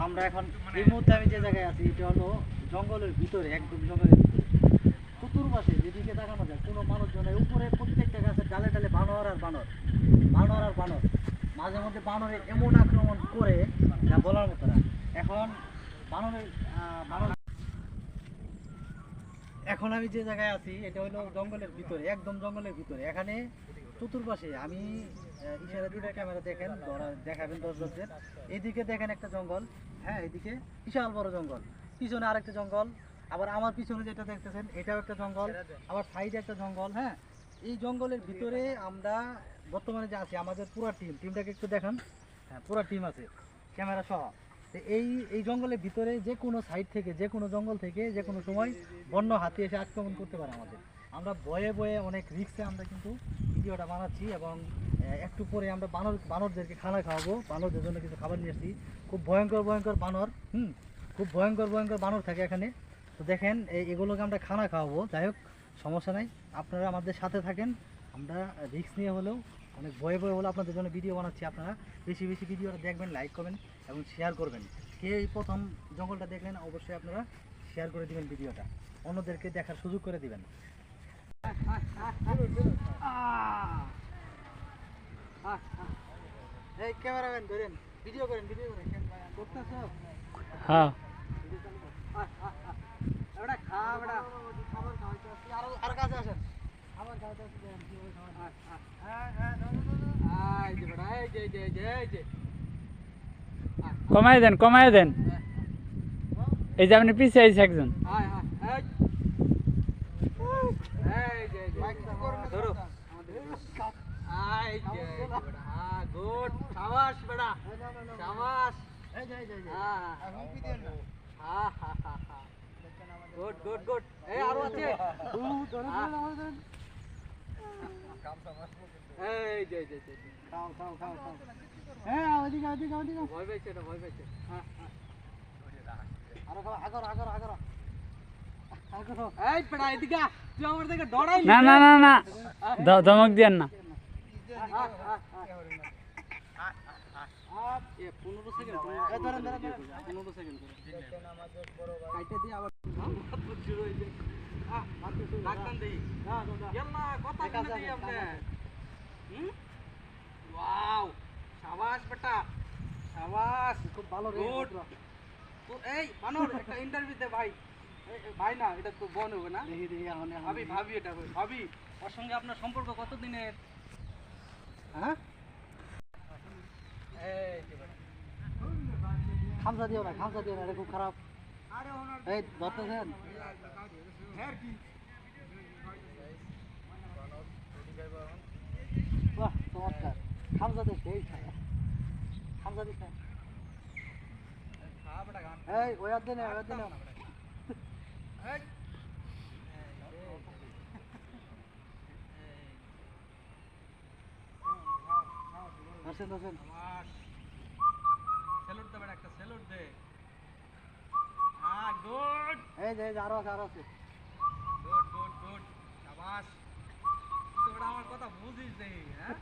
আমরা এখন এই মুহূর্তে আমি যে জায়গায় আছি এটা হলো জঙ্গলের ভিতরে, একদম জঙ্গলের ভিতরে। চতুর্পাশে যেদিকে তাকানো যায় কোনো মানুষজনের উপরে প্রত্যেকটা গাছের ডালে ডালে বানর আর বানর, বানর আর বানর। মাঝে মধ্যে বানরে এমন আক্রমণ করে যা বলার মতো না। এখন বানরের বানর এখন আমি যে জায়গায় আছি এটা হলো জঙ্গলের ভিতরে, একদম জঙ্গলের ভিতরে। এখানে চতুর্পাশে আমি ইশারা দিলে ক্যামেরা দেখেন, দেখাবেন দর্শকদের। এইদিকে দেখেন একটা জঙ্গল, হ্যাঁ এইদিকে বিশাল বড় জঙ্গল, পিছনে আরেকটা জঙ্গল, আবার আমার পিছনে যেটা দেখতেছেন এটাও একটা জঙ্গল, আবার সাইডে একটা জঙ্গল। হ্যাঁ, এই জঙ্গলের ভিতরে আমরা বর্তমানে যে আছি, আমাদের পুরো টিমটাকে একটু দেখান। হ্যাঁ, পুরো টিম আছে ক্যামেরা সহ। তো এই জঙ্গলের ভিতরে যে কোনো সাইড থেকে, যে কোনো জঙ্গল থেকে যে কোনো সময় বন্য হাতি এসে আক্রমণ করতে পারে আমাদের। আমরা বয়ে বয়ে অনেক রিস্কে আমরা কিন্তু ভিডিওটা বানাচ্ছি, এবং একটু পরে আমরা বানরদেরকে খানা খাওয়াবো। বানরদের জন্য কিছু খাবার নিয়ে এসেছি। খুব ভয়ঙ্কর ভয়ঙ্কর বানর, খুব ভয়ঙ্কর ভয়ঙ্কর বানর থাকে এখানে। তো দেখেন এগুলোকে আমরা খানা খাওয়াবো। যাই হোক, সমস্যা নাই, আপনারা আমাদের সাথে থাকেন। আমরা রিস্ক নিয়ে হলেও, অনেক ভয়ে ভয়ে হলেও আপনাদের জন্য ভিডিও বানাচ্ছি। আপনারা বেশি বেশি ভিডিওটা দেখবেন, লাইক করবেন এবং শেয়ার করবেন। কে এই প্রথম জঙ্গলটা দেখলেন অবশ্যই আপনারা শেয়ার করে দিবেন, ভিডিওটা অন্যদেরকে দেখার সুযোগ করে দিবেন। এই ক্যামেরাম্যান ধরেন, ভিডিও করেন, ভিডিও করেন। করতেছো? হ্যাঁ। এবারে খা, এবারে খাবার খাওয়াইতে আসছি। আর কাছে আসেন, খাবার খাওয়াইতে আসছি। দেখেন কিভাবে খাওয়াই। এই যে বেটা, এই যে এই যে এই যে এই যে কমাই দেন, কমাই দেন। এই যে আপনি পিছিয়ে আইছে একজন। ধরো। গুড, শাবাশ বেটা, শাবাশ। Good good good. এই আরো আছে। এই যে এই যে খাও খাও খাও খাও। হ্যাঁ, ওদিকে ওদিকে ওদিকে। ভয় পাইছে, এটা ভয় পাইছে। হ্যাঁ হ্যাঁ, আরো খাও, আগর আগর আগর। এই বেটা এদিকে, তুই আমার দিকে ডরাই না না না না, ধমক দিয়েন না। 15 সেকেন্ড, 15 সেকেন্ড কাইটা দিয়ে আবার শুরু হইছে। ডাক্তার দেই, ইয়াল্লা কথা বলে দেই আপনি। ওয়াও, শাবাশ বেটা, শাবাশ, খুব ভালো রে। তো এই বানর একটা ইন্টারভিউ দে ভাই। ভাই না, এটা তো বোন হবে না? দেখি দেখি এখন ভাবি, ভাবি এটা ভাবি। ওর সঙ্গে আপনার সম্পর্ক কতদিনের? হ্যাঁ, খামসা দিও না, খামসা দিও না, এটা খুব খারাপ। এই ধরতেছেন? বাহ, চমৎকার। খামসা দিস, এই খামসা দিস না। এই ওয়ার দেন, ওয়ার দেন। আসেন আসেন, স্যালুট দে বেটা, একটা স্যালুট দে। গুড। এই যে আরো আছে, আরো আছে। গুড গুড গুড, শাবাশ। তুই বেটা আমার কথা বুঝিস দেই, হ্যাঁ।